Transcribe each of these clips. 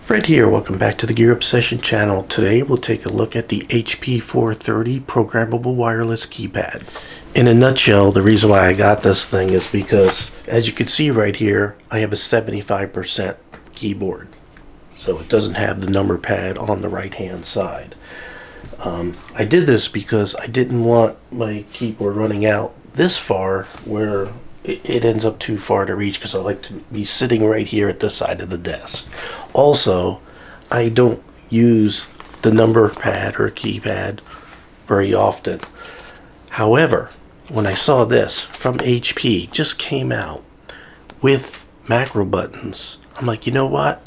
Fred here, welcome back to the Gear Obsession channel. Today we'll take a look at the HP 430 programmable wireless keypad. In a nutshell, the reason why I got this thing is because, as you can see right here, I have a 75% keyboard. So it doesn't have the number pad on the right hand side. I did this because I didn't want my keyboard running out this far where it ends up too far to reach, because I like to be sitting right here at this side of the desk. Also, I don't use the number pad or keypad very often. However, when I saw this from HP, just came out with macro buttons, I'm like, you know what?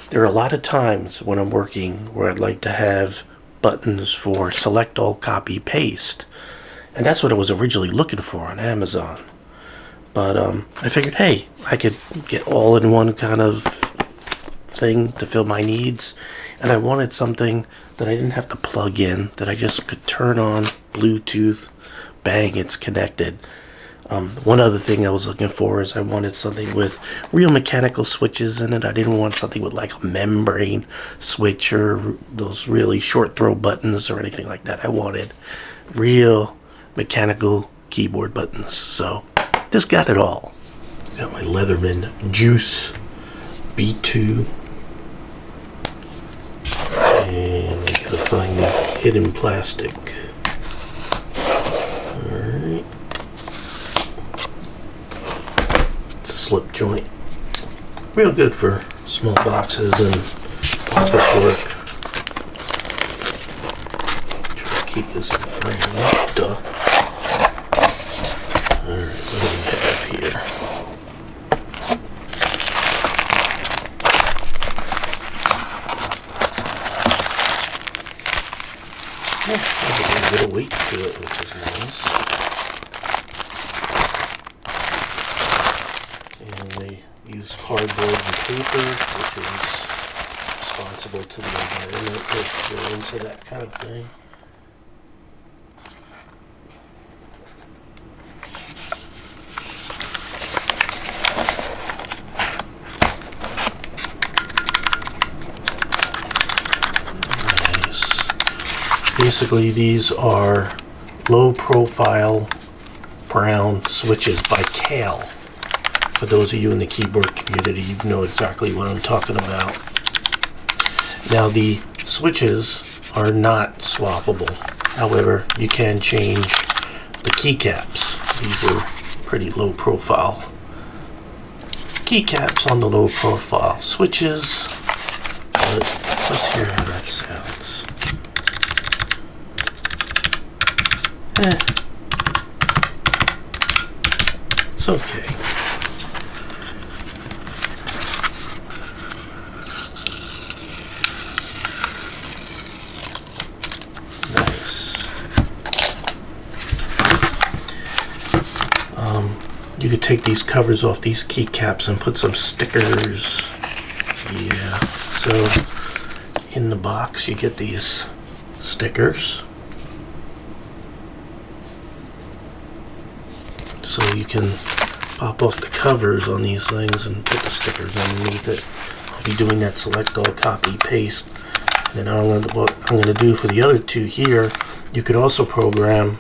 There are a lot of times when I'm working where I'd like to have buttons for select all, copy, paste. And that's what I was originally looking for on Amazon. But I figured, hey, I could get all in one kind of thing to fill my needs. And I wanted something that I didn't have to plug in, that I just could turn on, Bluetooth, bang, it's connected. One other thing I was looking for is I wanted something with real mechanical switches in it. I didn't want something with like a membrane switch or those really short throw buttons or anything like that. I wanted real mechanical keyboard buttons. So this got it all. Got my Leatherman Juice B2. And I gotta find the hidden plastic. Alright. It's a slip joint. Real good for small boxes and office work. Try to keep this in frame. Duh. Alright, what do we have here? Oh, there's a little bit of weight to it, which is nice. And they use cardboard and paper, which is responsible to the environment if you're into that kind of thing. Basically, these are low-profile brown switches by Kailh. For those of you in the keyboard community, you know exactly what I'm talking about. Now, the switches are not swappable. However, you can change the keycaps. These are pretty low-profile keycaps on the low-profile switches. But let's hear how that sounds. It's okay. Nice. You could take these covers off these keycaps and put some stickers. Yeah. So in the box you get these stickers. So you can pop off the covers on these things and put the stickers underneath it. I'll be doing that select all, copy, paste. And then what I'm going to do for the other two here, you could also program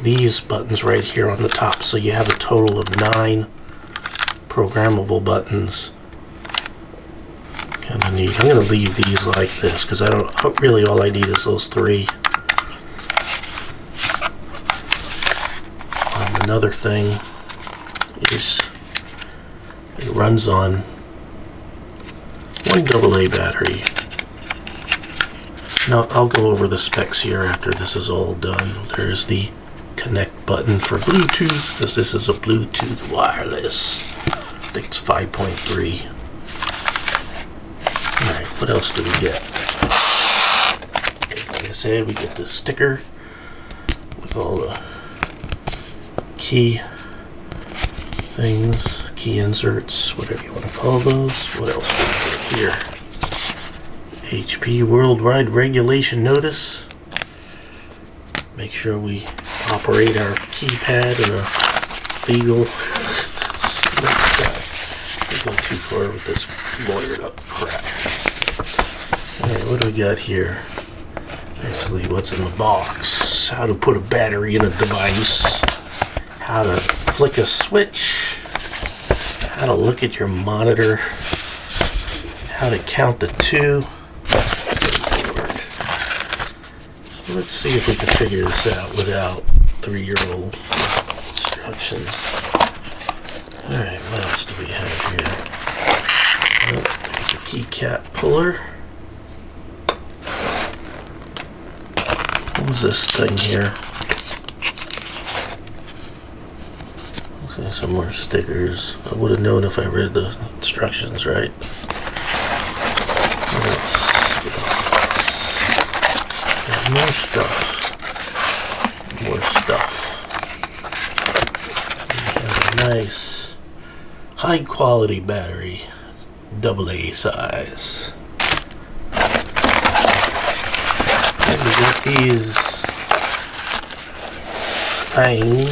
these buttons right here on the top. So you have a total of 9 programmable buttons. Kind of neat. I'm going to leave these like this because I don't really, all I need is those 3. Another thing is it runs on one AA battery. Now I'll go over the specs here after this is all done. There's the connect button for Bluetooth, because this is a Bluetooth wireless. I think it's 5.3. Alright, what else do we get? Like I said, we get the sticker with all the key things, key inserts, whatever you want to call those. What else do we get here? HP Worldwide Regulation Notice. Make sure we operate our keypad in a legal. Don't go too far with this lawyered up crap. what do we got here? Basically, what's in the box. How to put a battery in a device. How to flick a switch. How to look at your monitor. How to count to 2. Let's see if we can figure this out without 3-year-old instructions. Alright, what else do we have here? Oh, there's a keycap puller. What was this thing here? Okay, some more stickers. I would have known if I read the instructions right. More stuff. More stuff. A nice high quality battery. AA size. And we got these things.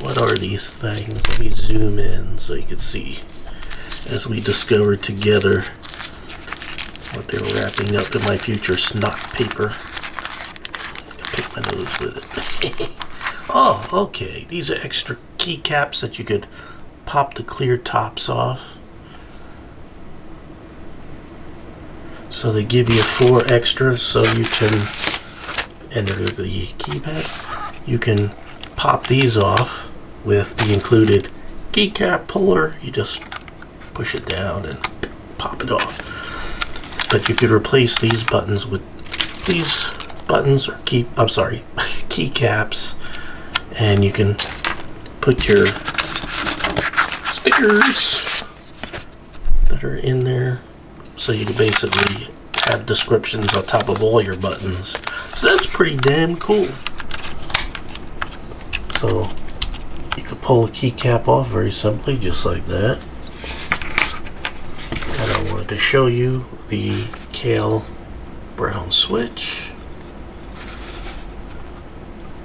What are these things? Let me zoom in so you can see as we discover together what they're wrapping up in my future snot paper. Pick my nose with it. Oh, okay. These are extra keycaps that you could pop the clear tops off. So they give you 4 extras so you can enter the keypad. You can pop these off with the included keycap puller. You just push it down and pop it off. But you could replace these buttons with these buttons or keycaps, and you can put your stickers that are in there, so you can basically have descriptions on top of all your buttons. So that's pretty damn cool. So you could pull a keycap off very simply, just like that. And I wanted to show you the Kailh Brown switch.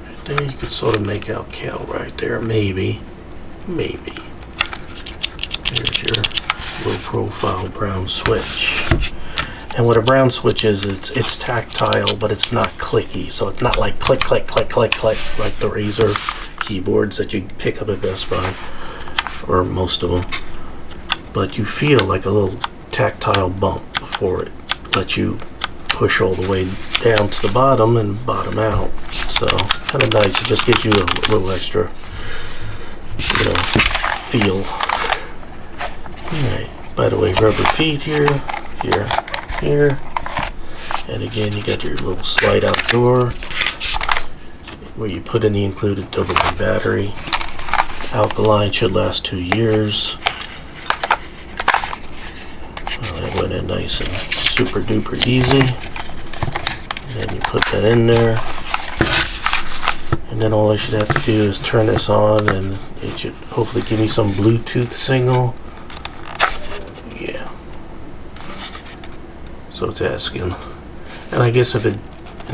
Right there, you could sort of make out Kailh right there, maybe. There's your low profile brown switch. And what a brown switch is, it's tactile, but it's not clicky. So it's not like click, click, click, click, click, like the Razer keyboards that you pick up at Best Buy, or most of them. But you feel like a little tactile bump before it lets you push all the way down to the bottom and bottom out. So kind of nice. It just gives you a little extra, feel. Alright. By the way, rubber feet here. And again, you got your little slide out door where you put in the included AA battery. Alkaline, should last 2 years. Well, that went in nice and super duper easy. And then you put that in there. And then all I should have to do is turn this on, and it should hopefully give me some Bluetooth signal. Yeah. So it's asking. And I guess and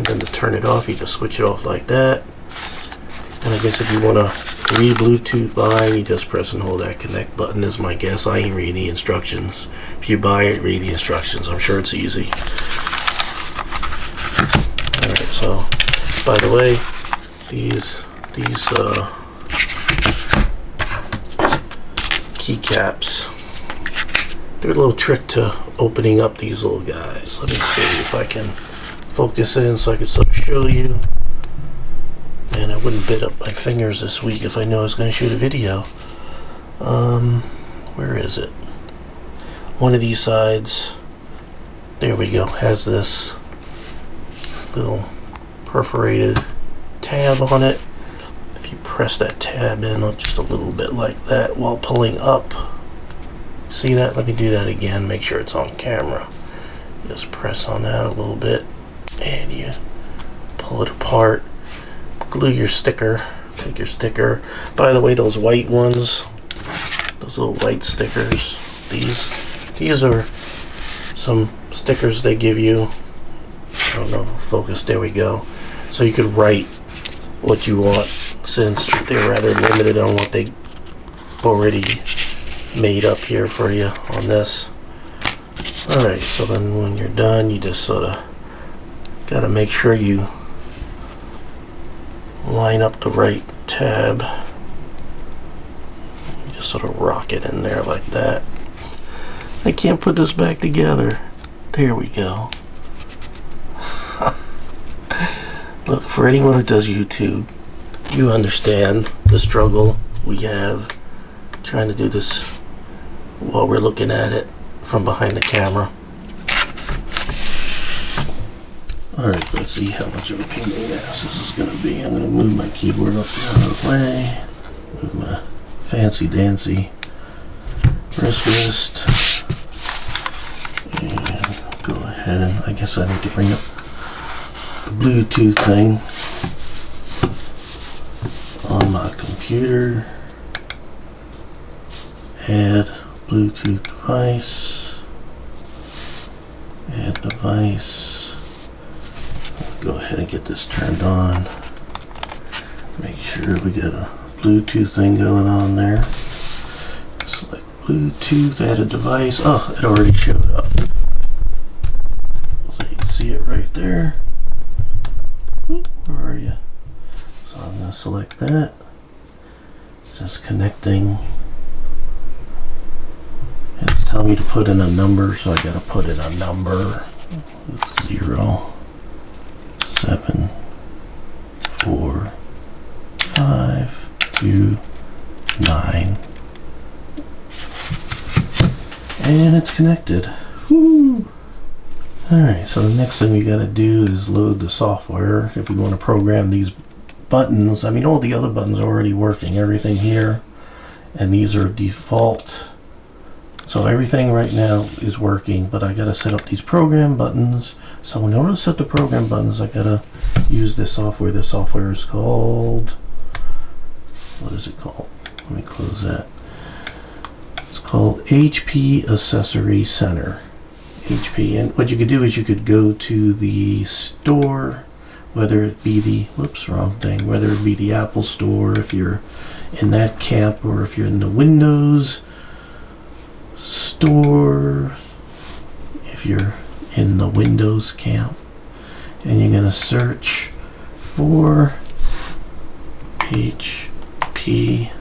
then to turn it off, you just switch it off like that. And I guess if you want to re-Bluetooth by, you just press and hold that connect button is my guess. I ain't reading the instructions. If you buy it, read the instructions. I'm sure it's easy. Alright, so by the way, these keycaps, they're a little trick to opening up these little guys. Let me see if I can focus in so I can sort of show you. Man, I wouldn't bit up my fingers this week if I knew I was going to shoot a video. Where is it? One of these sides, there we go, has this little perforated tab on it. If you press that tab in just a little bit like that while pulling up, see that? Let me do that again, make sure it's on camera. Just press on that a little bit and you pull it apart. Glue your sticker. Take your sticker. By the way, those white ones, those little white stickers, these are some stickers they give you. I don't know, focus, there we go. So you could write what you want, since they're rather limited on what they already made up here for you on this. Alright, so then when you're done, you just sort of got to make sure you line up the right tab. You just sort of rock it in there like that. I can't put this back together. There we go. Look, for anyone who does YouTube, you understand the struggle we have trying to do this while we're looking at it from behind the camera. Alright, let's see how much of a pain in the ass this is going to be. I'm going to move my keyboard up the other way. Move my fancy dancy wrist. And go ahead and I guess I need to bring up the Bluetooth thing on my computer. Add Bluetooth device. Add device. Go ahead and get this turned on. Make sure we got a Bluetooth thing going on there. Select Bluetooth, add a device. Oh, it already showed up. So you can see it right there. Where are you? So I'm going to select that. It says connecting. And it's telling me to put in a number, so I got to put in a number. 0, 7, 4, 5, 2, 9. And it's connected. Woo! Alright, so the next thing we got to do is load the software if we want to program these buttons. I mean, all the other buttons are already working. Everything here, and these are default. So everything right now is working, but I got to set up these program buttons. So in order to set the program buttons, I got to use this software. This software is called, what is it called? Let me close that. It's called HP Accessory Center. HP. And what you could do is you could go to the store, whether it be the, whoops, wrong thing, whether it be the Apple Store, if you're in that camp, or if you're in the Windows Store, if you're in the Windows camp, and you're going to search for HP,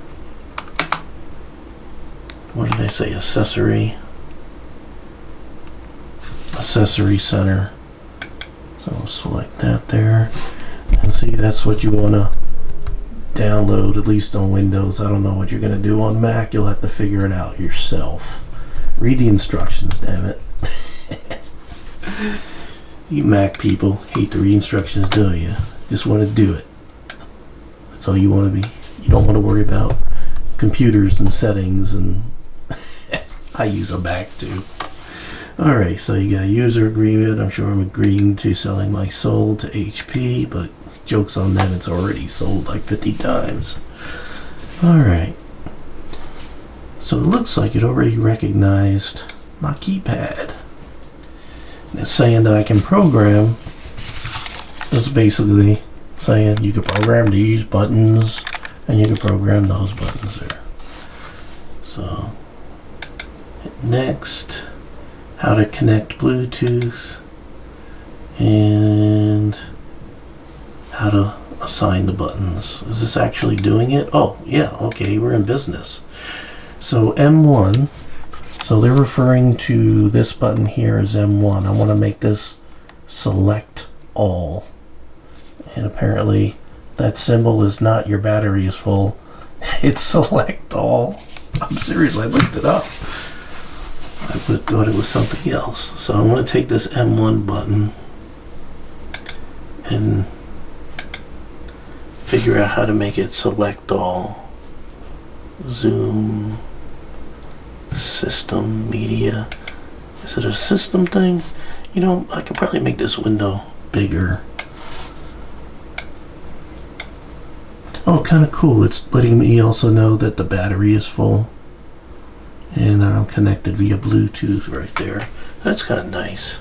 what did I say, Accessory Center. So I'll select that there, and see, that's what you want to download, at least on Windows. I don't know what you're going to do on Mac. You'll have to figure it out yourself. Read the instructions, damn it. You Mac people hate to read instructions, do you? Just want to do it. That's all you want to be. You don't want to worry about computers and settings, and I use a Mac too. Alright, so you got a user agreement. I'm sure I'm agreeing to selling my soul to HP, but joke's on them, it's already sold like 50 times. Alright. So it looks like it already recognized my keypad. And it's saying that I can program. This is basically saying you can program these buttons and you can program those buttons there. So hit next. How to connect Bluetooth and how to assign the buttons. Is this actually doing it? Oh yeah, okay, we're in business. So M1, so they're referring to this button here as M1. I want to make this select all, and apparently that symbol is not your battery is full. It's select all. I'm serious, I looked it up. I thought it was something else. So I'm going to take this M1 button and figure out how to make it select all. Zoom, system, media. Is it a system thing? You know, I could probably make this window bigger. Oh, kind of cool. It's letting me also know that the battery is full. And I'm connected via Bluetooth right there. That's kind of nice.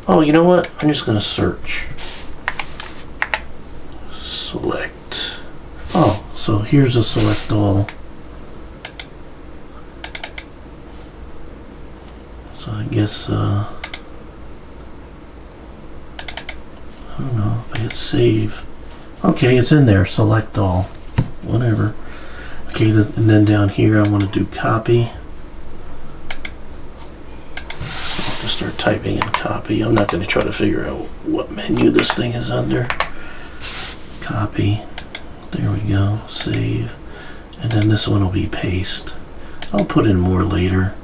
Oh, you know what? I'm just going to search. Select. Oh, so here's a select all. So I guess, I don't know if I hit save. Okay, it's in there. Select all. Whatever. Okay, and then down here I want to do copy. I'll just start typing in copy. I'm not going to try to figure out what menu this thing is under. Copy. There we go. Save. And then this one will be paste. I'll put in more later.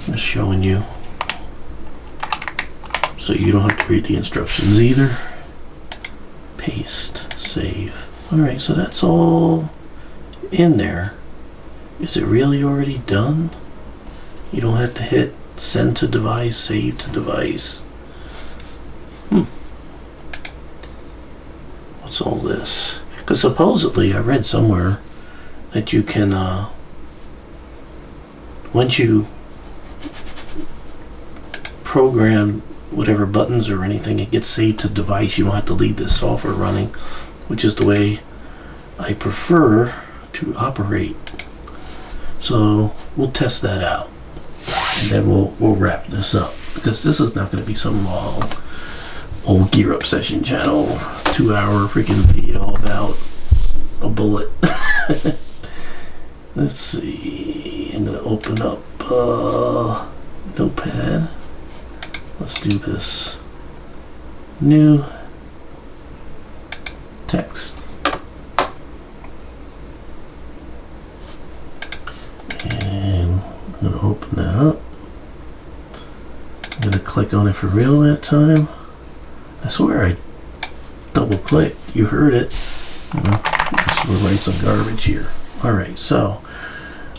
Just showing you. So you don't have to read the instructions either. Paste. Save. Alright, so that's all in there. Is it really already done? You don't have to hit send to device, save to device. What's all this? Because supposedly I read somewhere that you can, once you program whatever buttons or anything, it gets saved to device. You don't have to leave the software running, which is the way I prefer to operate. So we'll test that out, and then we'll wrap this up, because this is not going to be some long old Gear Up Session channel 2-hour freaking video about a bullet. Let's see. I'm going to open up Notepad. Let's do this. New text. And I'm going to open that up. I'm going to click on it for real that time. I swear I double clicked. You heard it. We'll write some garbage here. Alright, so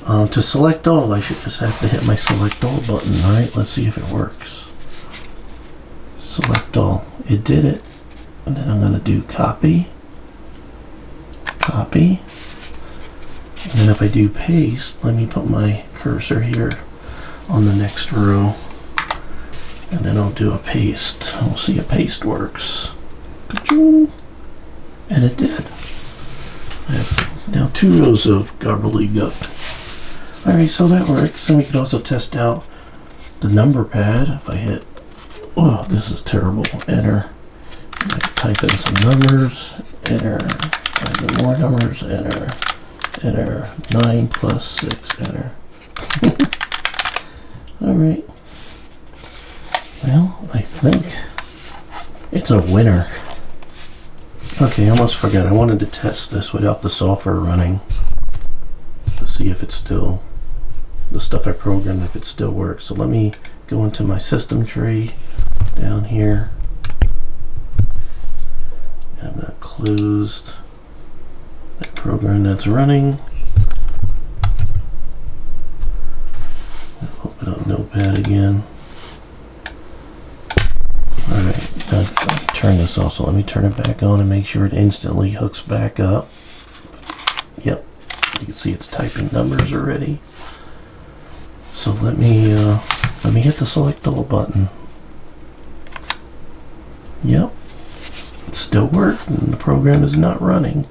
to select all, I should just have to hit my select all button. Alright, let's see if it works. Select all. It did it. And then I'm going to do copy. Copy. And then if I do paste, let me put my cursor here on the next row. And then I'll do a paste. We'll see if paste works. And it did. I have now 2 rows of gobbledygook. Alright, so that works. And we could also test out the number pad. If I hit, oh, this is terrible. Enter. I type in some numbers. Enter. Type in more numbers. Enter. Enter. 9 plus 6. Enter. Alright. Well, I think it's a winner. Okay, I almost forgot. I wanted to test this without the software running to see if it's still, the stuff I programmed, if it still works. So let me go into my system tree down here. And that closed that program that's running. Open up Notepad again. Alright, now turn this off, so let me turn it back on and make sure it instantly hooks back up. Yep, you can see it's typing numbers already. So let me hit the select all button. Yep, it still worked and the program is not running.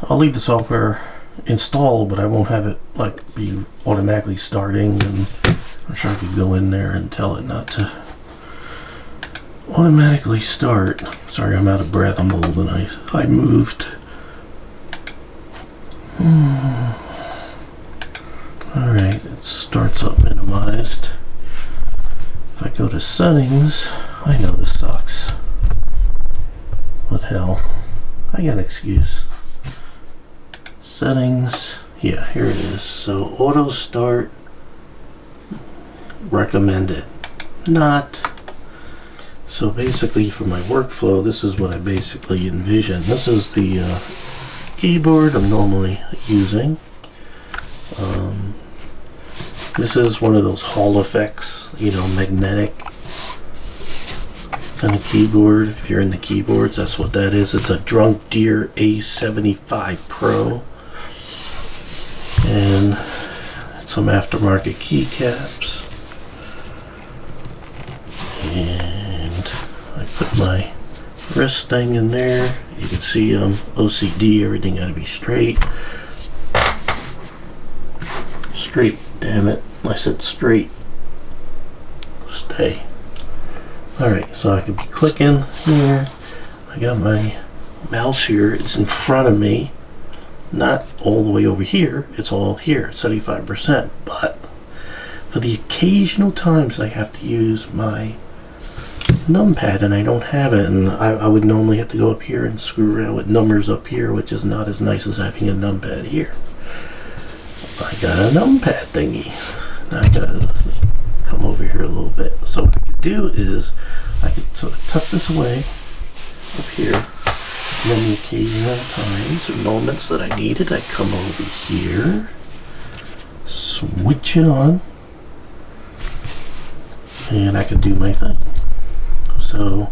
I'll leave the software installed, but I won't have it like be automatically starting, and I'm sure I could go in there and tell it not to automatically start. Sorry, I'm out of breath. I'm old and I moved. Alright, it starts up minimized. If I go to settings, I know this sucks. What hell? I got an excuse. Settings. Yeah, here it is. So auto start recommended. Not. So basically for my workflow, this is what I basically envision. This is the keyboard I'm normally using. This is one of those Hall effects, you know, magnetic kind of keyboard. If you're into keyboards, that's what that is. It's a Drunk Deer A75 Pro. And some aftermarket keycaps. And I put my wrist thing in there. You can see OCD, everything got to be straight. Straight, damn it. I said straight. Okay. Alright, so I could be clicking here. I got my mouse here. It's in front of me. Not all the way over here. It's all here, 75%. But for the occasional times I have to use my numpad and I don't have it, and I would normally have to go up here and screw around with numbers up here, which is not as nice as having a numpad here. I got a numpad thingy. Now I gotta come over here a little bit. So what I could do is I could sort of tuck this away up here, and then the occasional times or moments that I need it, I come over here, switch it on, and I could do my thing. So,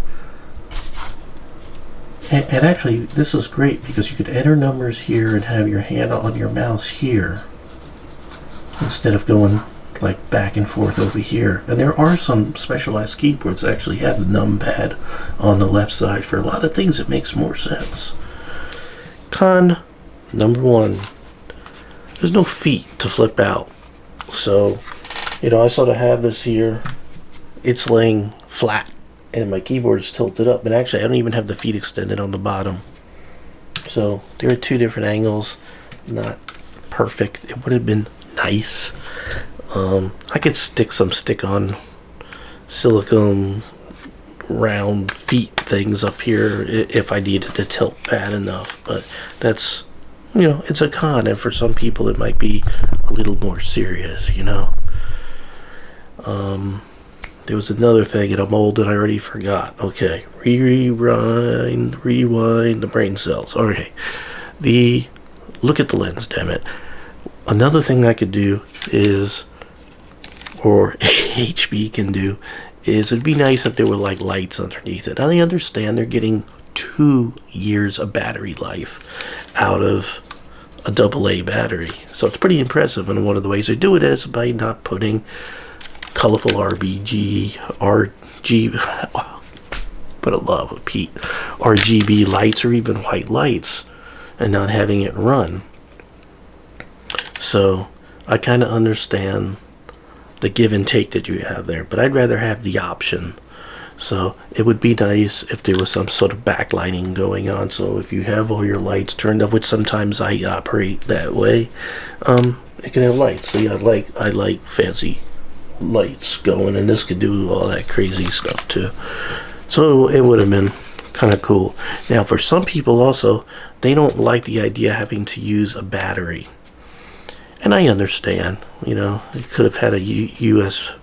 and actually this is great because you could enter numbers here and have your hand on your mouse here instead of going like back and forth over here. And there are some specialized keyboards that actually have the numpad on the left side. For a lot of things it makes more sense. Con number one, there's no feet to flip out. So, you know, I sort of have this here, it's laying flat and my keyboard is tilted up, and actually I don't even have the feet extended on the bottom. So there are two different angles, not perfect. It would have been nice. I could stick some stick-on silicone round feet things up here if I needed to tilt bad enough, but that's, you know, it's a con, and for some people it might be a little more serious, you know. There was another thing, and I'm old and I already forgot. Okay, rewind the brain cells. Okay, look at the lens, damn it. Another thing I could do is, or HP can do, is it'd be nice if there were like lights underneath it. I understand they're getting 2 years of battery life out of a AA battery, so it's pretty impressive. And one of the ways they do it is by not putting colorful RGB, put a love with Pete, RGB lights or even white lights, and not having it run. So I kind of understand the give and take that you have there, but I'd rather have the option. So it would be nice if there was some sort of backlighting going on. So if you have all your lights turned up, which sometimes I operate that way, it can have lights. So yeah, I like fancy lights going, and this could do all that crazy stuff too. So it would have been kind of cool. Now for some people also, they don't like the idea of having to use a battery, and I understand. You know, you could have had a USB-C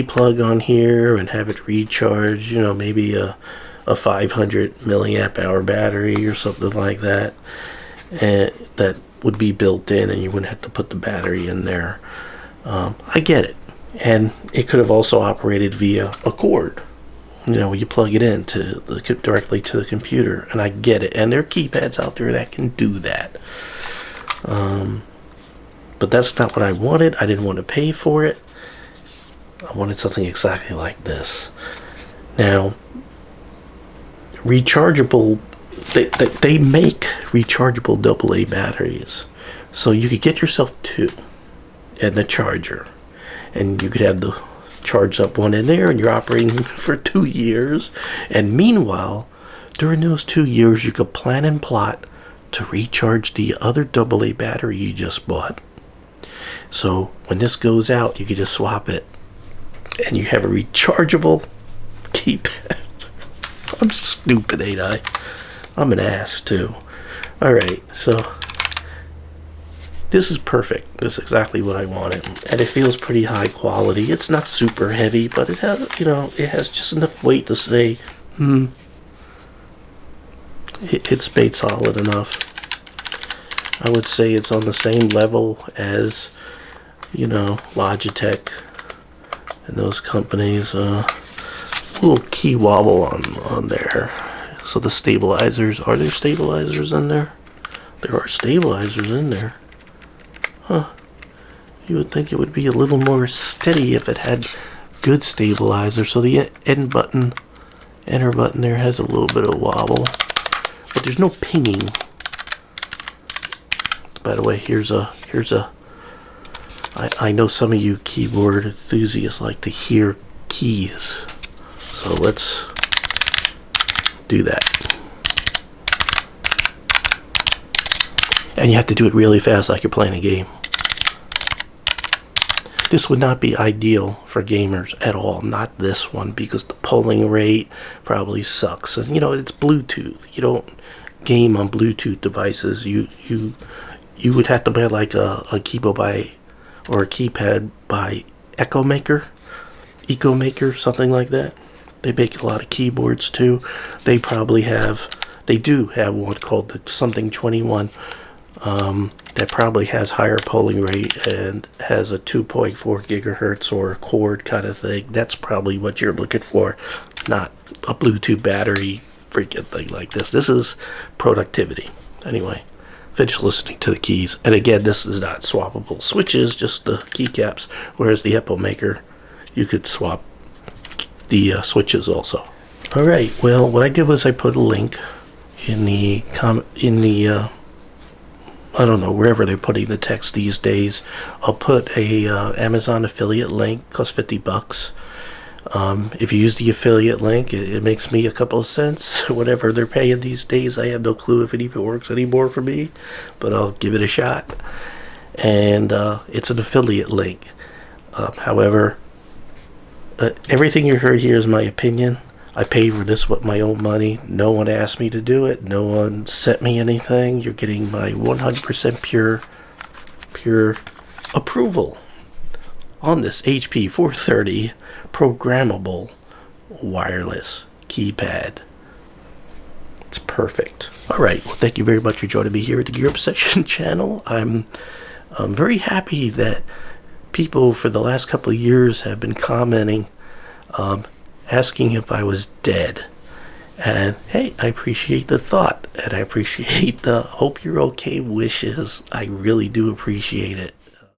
plug on here and have it recharge, you know, maybe a 500 milliamp hour battery or something like that, and that would be built in and you wouldn't have to put the battery in there. I get it, and it could have also operated via a cord. You know, you plug it in directly to the computer, and I get it. And there are keypads out there that can do that. But that's not what I wanted. I didn't want to pay for it. I wanted something exactly like this. Now, rechargeable, they make rechargeable AA batteries, so you could get yourself 2 and the charger, and you could have the charged up one in there, and you're operating for 2 years. And meanwhile, during those 2 years, you could plan and plot to recharge the other AA battery you just bought. So when this goes out, you could just swap it, and you have a rechargeable keypad. I'm stupid, ain't I? I'm an ass too. Alright, so this is perfect. This is exactly what I wanted, and it feels pretty high quality. It's not super heavy, but it has, you know, it has just enough weight to say, it's made solid enough. I would say it's on the same level as, you know, Logitech and those companies. Little key wobble on there. So the stabilizers, are there stabilizers in there? There are stabilizers in there. Huh. You would think it would be a little more steady if it had good stabilizer. So the enter button there has a little bit of wobble, but there's no pinging. By the way, I know some of you keyboard enthusiasts like to hear keys. So let's do that. And you have to do it really fast like you're playing a game. This would not be ideal for gamers at all, not this one, because the polling rate probably sucks. And you know, it's Bluetooth. You don't game on Bluetooth devices. You would have to buy like a keyboard by, or a keypad by Echo Maker, something like that. They make a lot of keyboards too. They do have one called the something 21. That probably has higher polling rate and has a 2.4 gigahertz or a cord kind of thing. That's probably what you're looking for, not a Bluetooth battery freaking thing like this. This is productivity. Anyway, finish listening to the keys. And again, this is not swappable switches, just the keycaps. Whereas the Echo Maker, you could swap the switches also. All right. Well, what I did was I put a link in the I don't know, wherever they're putting the text these days. I'll put a Amazon affiliate link, costs $50. If you use the affiliate link, it makes me a couple of cents. Whatever they're paying these days, I have no clue if it even works anymore for me, but I'll give it a shot. And it's an affiliate link. However, everything you heard here is my opinion. I paid for this with my own money. No one asked me to do it. No one sent me anything. You're getting my 100% pure approval on this HP 430 programmable wireless keypad. It's perfect. All right. Well, thank you very much for joining me here at the Gear Obsession channel. I'm very happy that people for the last couple of years have been commenting, asking if I was dead. And hey, I appreciate the thought, and I appreciate the hope you're okay wishes. I really do appreciate it.